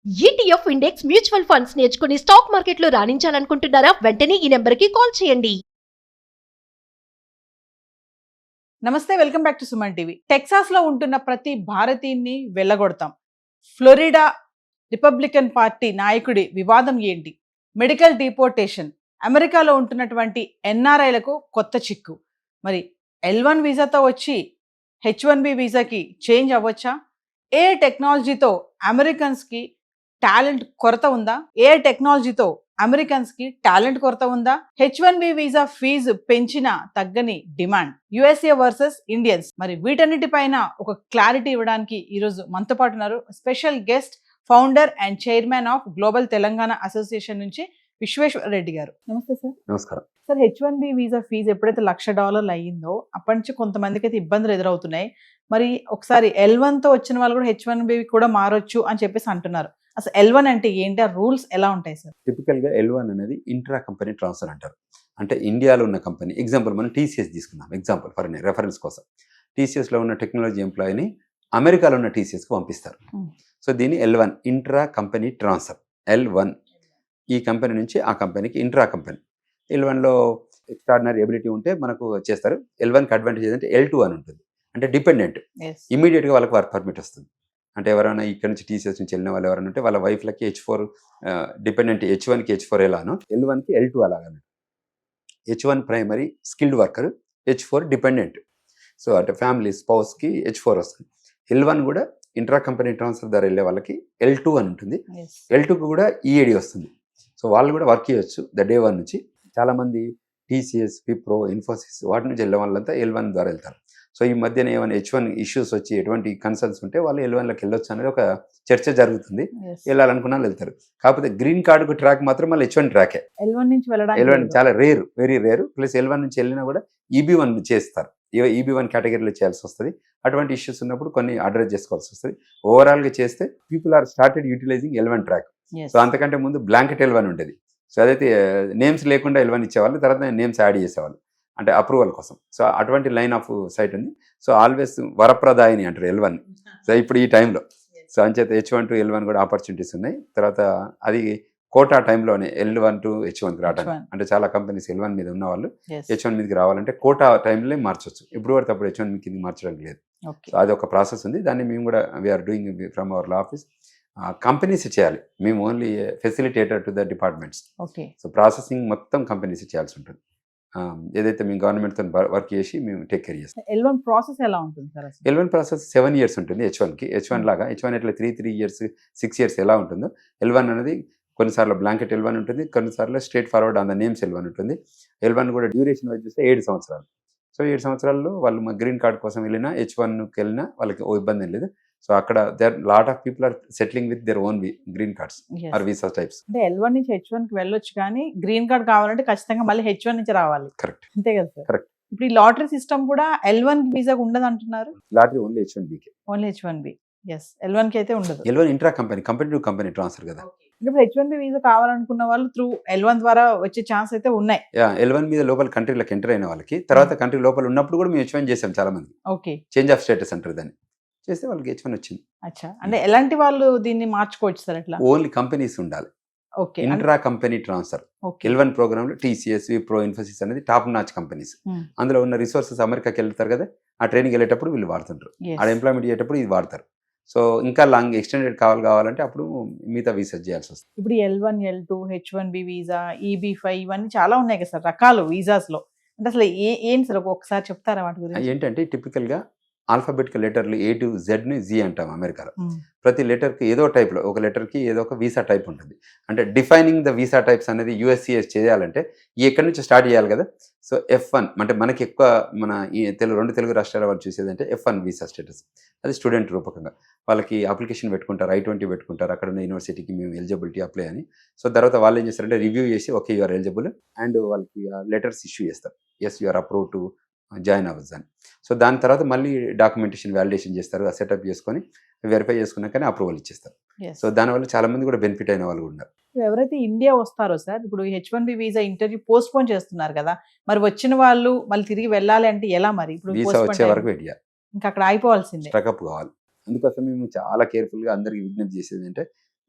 ETF index mutual funds నేర్చుకుని stock మార్కెట్లో రాణించాలనుకుంటున్నారా? వెంటనే ఈ నెంబర్కి కాల్ చేయండి. నమస్తే, welcome back to Suman TV. Texas లో ఉంటున్న ప్రతి భారతీయుని వెళ్ళగొడతాం. ఫ్లోరిడా రిపబ్లికన్ పార్టీ నాయకుడి వివాదం ఏంటి? మెడికల్ డిపోర్టేషన్, అమెరికాలో ఉంటున్నటువంటి ఎన్ఆర్ఐలకు కొత్త చిక్కు. మరి L1 వీసాతో వచ్చి H1B వీసాకి చేంజ్ అవ్వచ్చా? ఏ టెక్నాలజీతో అమెరికన్స్కి టాలెంట్ కొరత ఉందా? ఏ టెక్నాలజీతో అమెరికన్స్ కి టాలెంట్ కొరత ఉందా? H1B వీసా ఫీజు పెంచిన తగ్గని డిమాండ్, USA వర్సెస్ ఇండియన్స్. మరి వీటన్నిటిపైన ఒక క్లారిటీ ఇవ్వడానికి ఈరోజు మనతో పాటు ఉన్నారు special guest, founder and chairman of global Telangana association నుంచి విశ్వేశ్వర రెడ్డి గారు. నమస్తే సార్. నమస్కారం సార్, H1B వీసా ఫీజు ఎప్పుడైతే $1,00,000 అయ్యిందో అప్పటి నుంచి కొంతమందికి అయితే ఇబ్బందులు ఎదురవుతున్నాయి. మరి ఒకసారి L1 తో వచ్చిన వాళ్ళు కూడా H1B కూడా మారొచ్చు అని చెప్పేసి అంటున్నారు. అసలు L1 అంటే ఏంటి? ఆ రూల్స్ ఎలా ఉంటాయి సార్? టిపికల్గా L1 అనేది ఇంట్రా కంపెనీ ట్రాన్స్ఫర్ అంటారు. అంటే ఇండియాలో ఉన్న కంపెనీ, ఎగ్జాంపుల్ మనం TCS తీసుకుందాం, ఎగ్జాంపుల్ ఫర్ రెఫరెన్స్ కోసం. TCSలో ఉన్న టెక్నాలజీ ఎంప్లాయీని అమెరికాలో ఉన్న TCSకి పంపిస్తారు. సో దీన్ని L1 intra company transfer. L1 ఈ కంపెనీ నుంచి ఆ కంపెనీకి ఇంట్రా కంపెనీ. L1లో ఎక్స్ట్రాడినరీ ఎబిలిటీ ఉంటే మనకు చేస్తారు. L1కి అడ్వాంటేజ్ ఏంటంటే L2 అని ఉంటుంది, అంటే డిపెండెంట్. ఇమీడియట్గా వాళ్ళకి వర్క్ పర్మిట్ వస్తుంది. అంటే ఎవరైనా ఇక్కడ నుంచి TCS నుంచి వెళ్ళిన వాళ్ళు ఎవరైనా ఉంటే వాళ్ళ వైఫ్లకి H4 డిపెండెంట్, H1కి H4 ఎలానో L1కి L2 అలాగను. H1 primary skilled worker, H4 dependent. So అంటే ఫ్యామిలీ స్పౌస్కి H4 వస్తుంది. L1 కూడా ఇంట్రా కంపెనీ ట్రాన్స్ఫర్ ద్వారా వెళ్ళే వాళ్ళకి L2 అని ఉంటుంది. L2కి కూడా EAD వస్తుంది. సో వాళ్ళు కూడా వర్క్ చేయొచ్చు day 1 నుంచి. చాలామంది TCS, విప్రో, ఇన్ఫోసిస్ వాటి నుంచి వెళ్ళే వాళ్ళంతా L1 ద్వారా వెళ్తారు. సో ఈ మధ్యన ఏమైనా H1 ఇష్యూస్ వచ్చి ఎటువంటి కన్సర్న్స్ ఉంటే వాళ్ళు L1లోకి వెళ్ళొచ్చు అనేది ఒక చర్చ జరుగుతుంది. వెళ్ళాలనుకున్న వాళ్ళు వెళ్తారు. కాకపోతే గ్రీన్ కార్డుకు ట్రాక్ మాత్రం మళ్ళీ H1 ట్రాకే. L1 నుంచి L1 చాలా rare, very rare. Plus L1 నుంచి వెళ్ళినా కూడా EB1 చేస్తారు. EB1 కేటగిరీలో చేయాల్సి వస్తుంది. అటువంటి ఇష్యూస్ ఉన్నప్పుడు కొన్ని అడ్రస్ చేసుకోవాల్సి వస్తుంది. ఓవరాల్గా చేస్తే people are started utilising L1 track. So అంతకంటే ముందు బ్లాంకెట్ L1 ఉండేది. సో అదైతే నేమ్స్ లేకుండా L1 ఇచ్చేవాళ్ళు, తర్వాత నేమ్స్ యాడ్ చేసేవాళ్ళు అంటే అప్రూవల్ కోసం. సో అటువంటి లైన్ ఆఫ్ సైట్ ఉంది. సో ఆల్వేస్ వరప్రదాయిని అంటారు L1. సో ఇప్పుడు ఈ టైంలో సో అంచేత H1 to L1 కూడా ఆపర్చునిటీస్ ఉన్నాయి. తర్వాత అది కోటా టైంలోనే L1 to H1కి రావడానికి, అంటే చాలా కంపెనీస్ L1 మీద ఉన్న వాళ్ళు H1 మీదకి రావాలంటే కోటా టైంలో మార్చొచ్చు. ఇప్పుడు వరకు అప్పుడు H1 కింద మార్చడానికి లేదు. సో అది ఒక ప్రాసెస్ ఉంది. దాన్ని మేము కూడా we're doing from our law office. Companies చేయాలి, మేము only facilitator to the departments. So processing మొత్తం కంపెనీస్ చేయాల్సి ఉంటుంది. ఏదైతే మేము గవర్నమెంట్తో వర్క్ చేసి మేము టేక్ కేర్ చేస్తాం. L1 ప్రాసెస్ ఎలా ఉంటుంది సార్? L1 ప్రాసెస్ 7 years ఉంటుంది H1కి. H1 లాగా H1 ఎట్లా 3 years 6 years ఎలా ఉంటుందో L1 అనేది కొన్నిసార్లు బ్లాంకెట్ L1 ఉంటుంది, కొన్నిసార్లు straight forward on the names L1 ఉంటుంది. L1 కూడా డ్యూరేషన్ వైజ్ చూస్తే 7 సంవత్సరాలు. సో 7 సంవత్సరాల్లో వాళ్ళు మా గ్రీన్ కార్డ్ కోసం వెళ్ళినా H1కి వెళ్ళినా వాళ్ళకి ఓ ఇబ్బంది ఏం లేదు. సో అక్కడ there lot of people are settling with their own green cards or visa types. అంటే L1 నుంచి H1కి వెళ్ళొచ్చు, కానీ గ్రీన్ కార్డ్ కావాలంటే ఖచ్చితంగా మళ్ళీ H1 నుంచి రావాలి. కరెక్ట్, అంతే కదా సార్? కరెక్ట్. ఇప్పుడు ఈ లాటరీ సిస్టమ్ కూడా L1 వీసాకు ఉండదు అంటున్నారు. Lottery only H1Bకి, only H1B. L1 కి అయితే ఉండదు. L1 intra company, company to company transfer కదా. ఇప్పుడు H1B వీసా కావాలనుకున్న వాళ్ళు త్రూ L1 ద్వారా వచ్చే ఛాన్స్ అయితే ఉన్నాయి. L1 మీద లోపల కంట్రీలోకి ఎంటర్ అయిన వాళ్ళకి, తర్వాత కంట్రీ లోపల ఉన్నప్పుడు కూడా మేము H1 చేసాం చాలా మంది. ఓకే, చేంజ్ ఆఫ్ స్టేటస్ అంటారు దాన్ని. చేస్తే వాళ్ళకి H1 వచ్చింది. అచ్చా, అంటే ఎలాంటి వాళ్ళు దీన్ని మార్చుకోవచ్చు సార్? ఎట్లా? ఓన్లీ కంపెనీస్ ఉండాలి. Okay, intra company transfer L1 programme లో TCS, విప్రో, ఇన్ఫోసిస్ అనేది టాప్ నాచ్ కంపెనీస్. అందులో ఉన్న రిసోర్సెస్ అమెరికాకి వెళ్తారు కదా, ఆ ట్రైనింగ్ వెళ్ళేటప్పుడు వీళ్ళు వాడుతుంటారు. ఆ ఎంప్లాయ్మెంట్ అయ్యేటప్పుడు ఇది వాడతారు. సో ఇంకా లాంగ్ ఎక్స్టెండెడ్ కావాలంటే అప్పుడు మిగతా వీసా చేయాల్సి వస్తుంది. ఇప్పుడు L1, L2, H1B visa, EB5 ఇవన్నీ చాలా ఉన్నాయి కదా సార్ రకాలు వీసాస్ లో. అంటే అసలు ఏంటి సార్ ఒకసారి చెప్తారా వాటి గురించి? ఏంటంటే టిపికల్ గా ఆల్ఫాబెటికల్ లెటర్లు A to Z ని Z అంటాం అమెరికాలో. ప్రతి లెటర్కి ఏదో టైప్లో, ఒక లెటర్కి ఏదో ఒక వీసా టైప్ ఉంటుంది. అంటే డిఫైనింగ్ ద వీసా టైప్స్ అనేది USCIS చేయాలంటే ఎక్కడి నుంచి స్టార్ట్ చేయాలి కదా. సో F1 అంటే మనకి ఎక్కువ మన ఈ రెండు తెలుగు రాష్ట్రాల వాళ్ళు చూసేదంటే F1 వీసా స్టేటస్. అది స్టూడెంట్ రూపకంగా వాళ్ళకి అప్లికేషన్ పెట్టుకుంటారు, I-20 పెట్టుకుంటారు, అక్కడ ఉన్న యూనివర్సిటీకి మేము ఎలిజిబిలిటీ అప్లై అని. సో తర్వాత వాళ్ళు ఏం చేస్తారంటే రివ్యూ చేసి okay you are eligible and వాళ్ళకి లెటర్స్ ఇష్యూ చేస్తారు, yes you are approve to join అవ్వచ్చు అని. సో దాని తర్వాత మళ్ళీ డాక్యుమెంటేషన్ వ్యాలిడేషన్ చేస్తారు, సెటప్ చేసుకొని వెరిఫై చేసుకున్నాకనే అప్రూవల్ ఇచ్చేస్తారు. సో దానివల్ల చాలా మంది కూడా బెనిఫిట్ అయిన వాళ్ళు ఉన్నారు. ఎవరైతే ఇండియా వస్తారో సార్, ఇప్పుడు H1B visa interview post phone చేస్తున్నారు కదా, మరి వచ్చిన వాళ్ళు మళ్ళీ తిరిగి వెళ్ళాలి అంటే ఎలా? మరి ఇప్పుడు వీసా వచ్చే వరకు వెయిట్ చేయాలి, ఇంకా అక్కడ అయిపోవాల్సిందే, స్ట్రక్అప్ కావాలి. అందుకోసం మేము చాలా కేర్ఫుల్గా అందరికి విజ్ఞప్తి చేసేది అంటే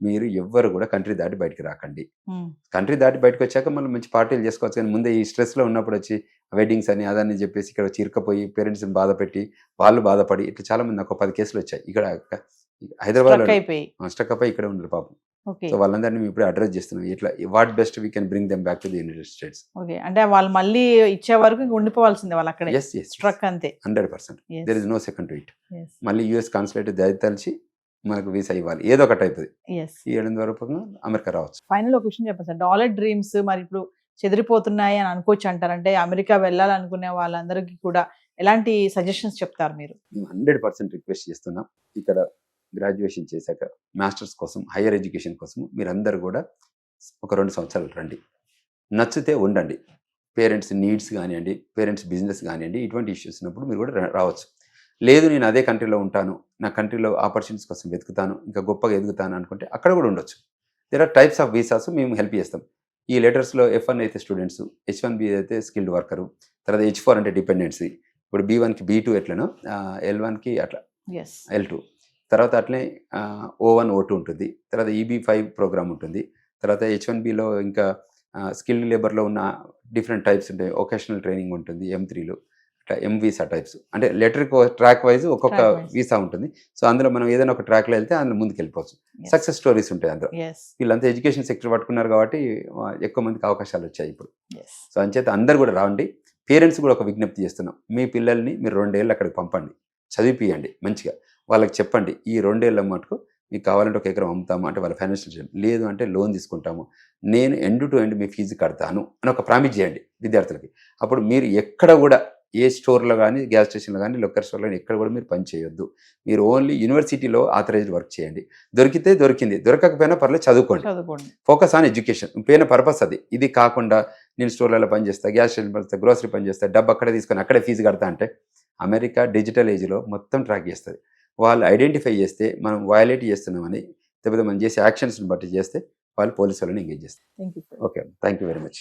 మీరు ఎవ్వరు కూడా కంట్రీ దాటి బయటికి రాకండి. కంట్రీ దాటి బయటకు వచ్చాక మళ్ళీ మంచి పార్టీలు చేసుకోవచ్చు, కానీ ముందే ఈ స్ట్రెస్లో ఉన్నప్పుడు వచ్చి వెడ్డింగ్స్ అని అదని చెప్పేసి ఇక్కడ వచ్చి ఇరుక్కపోయి పేరెంట్స్ని బాధ పెట్టి వాళ్ళు బాధపడి ఇట్లా చాలా మంది నాకు 10 కేసులు వచ్చాయి ఇక్కడ హైదరాబాద్లో స్టక్ అయిపోయి ఇక్కడ ఉన్నారు పాపం. సో వాళ్ళందరినీ మేము ఇప్పుడు అడ్రస్ చేస్తున్నాం, ఇట్లా what best we can bring them back to the United states. Okay, అంటే వాళ్ళు మళ్ళీ ఇచ్చే వరకు ఇంక ఉండిపోవాల్సిందే వాళ్ళు అక్కడే. ఎస్ ఎస్ స్ట్రక్ అంతే 100%. There is no second to it. మళ్ళీ యుఎస్ కాన్సులేట్ దయతలిచి మనకు వీసా ఇవ్వాలి, ఏదో ఒకటి అవుతుంది. ఈ 7 వరకు అమెరికా రావచ్చు. ఫైనల్ ఒక విషయం చెప్పండి సార్, డాలర్ డ్రీమ్స్ మరి ఇప్పుడు చెదిరిపోతున్నాయి అని అనుకోవచ్చు అంటారు, అంటే అమెరికా వెళ్ళాలనుకునే వాళ్ళందరికీ కూడా ఎలాంటి సజెషన్స్ చెప్తారు మీరు? మేము 100% రిక్వెస్ట్ చేస్తున్నాం, ఇక్కడ గ్రాడ్యుయేషన్ చేశాక మాస్టర్స్ కోసం హైయర్ ఎడ్యుకేషన్ కోసం మీరందరూ కూడా ఒక 2 సంవత్సరాలు రండి, నచ్చితే ఉండండి. పేరెంట్స్ నీడ్స్ కానివ్వండి, పేరెంట్స్ బిజినెస్ కానివ్వండి, ఇటువంటి ఇష్యూస్ ఉన్నప్పుడు మీరు కూడా రావచ్చు. లేదు నేను అదే కంట్రీలో ఉంటాను, నా కంట్రీలో ఆపర్చునిటీస్ కోసం వెతుకుతాను, ఇంకా గొప్పగా ఎదుగుతాను అనుకుంటే అక్కడ కూడా ఉండొచ్చు. There are types of visas, మేము హెల్ప్ చేస్తాం. ఈ లెటర్స్లో F1 అయితే స్టూడెంట్స్, H1B అయితే స్కిల్డ్ వర్కరు, తర్వాత H4 అంటే డిపెండెన్సీ, ఇప్పుడు B1కి B2 ఎట్లనో L1కి అట్లా L2, తర్వాత అట్లే O1 O2 ఉంటుంది, తర్వాత EB5 ప్రోగ్రామ్ ఉంటుంది, తర్వాత H1Bలో ఇంకా స్కిల్డ్ లేబర్లో ఉన్న డిఫరెంట్ టైప్స్ ఉంటాయి, ఒకేషనల్ ట్రైనింగ్ ఉంటుంది M3లో, అట్లా M వీసా టైప్స్, అంటే లెటర్ ట్రాక్ వైజ్ ఒక్కొక్క వీసా ఉంటుంది. సో అందులో మనం ఏదైనా ఒక ట్రాక్లో వెళ్తే అందులో ముందుకు వెళ్ళిపోవచ్చు. సక్సెస్ స్టోరీస్ ఉంటాయి అందులో. వీళ్ళంతా ఎడ్యుకేషన్ సెక్టర్ పట్టుకున్నారు కాబట్టి ఎక్కువ మందికి అవకాశాలు వచ్చాయి ఇప్పుడు. సో అంచేత అందరు కూడా రావండి. పేరెంట్స్ కూడా ఒక విజ్ఞప్తి చేస్తున్నాం, మీ పిల్లల్ని మీరు 2 ఏళ్ళు అక్కడికి పంపండి, చదివిపియండి మంచిగా. వాళ్ళకి చెప్పండి ఈ 2 ఏళ్ళ మటుకు మీకు కావాలంటే 1 ఎకరం అమ్ముతాము అంటే వాళ్ళ ఫైనాన్షియల్, లేదు అంటే లోన్ తీసుకుంటాము, నేను ఎండ్ టు ఎండ్ మీ ఫీజు కడతాను అని ఒక ప్రామిస్ చేయండి విద్యార్థులకి. అప్పుడు మీరు ఎక్కడ కూడా ఏ స్టోర్లో కానీ, గ్యాస్ స్టేషన్లో కానీ, లొక్కర్ స్టోర్లో కానీ ఎక్కడ కూడా మీరు పని చేయొద్దు. మీరు ఓన్లీ యూనివర్సిటీలో ఆథరైజ్డ్ వర్క్ చేయండి. దొరికితే దొరికింది, దొరకకపోయినా పర్లేదు చదువుకోండి. ఫోకస్ ఆన్ ఎడ్యుకేషన్, పోయిన పర్పస్ అది. ఇది కాకుండా నేను స్టోర్లలో పని చేస్తా, గ్యాస్ స్టేషన్ పని చేస్తా, గ్రోసరీ పని చేస్తా, డబ్బు అక్కడే తీసుకొని అక్కడే ఫీజు కడతా అంటే అమెరికా డిజిటల్ ఏజ్లో మొత్తం ట్రాక్ చేస్తుంది. వాళ్ళు ఐడెంటిఫై చేస్తే మనం వయలేట్ చేస్తున్నామని, లేకపోతే మనం చేసే యాక్షన్స్ని బట్టి చేస్తే వాళ్ళు పోలీసు వాళ్ళని ఎంగేజ్ చేస్తారు. Okay, thank you very much.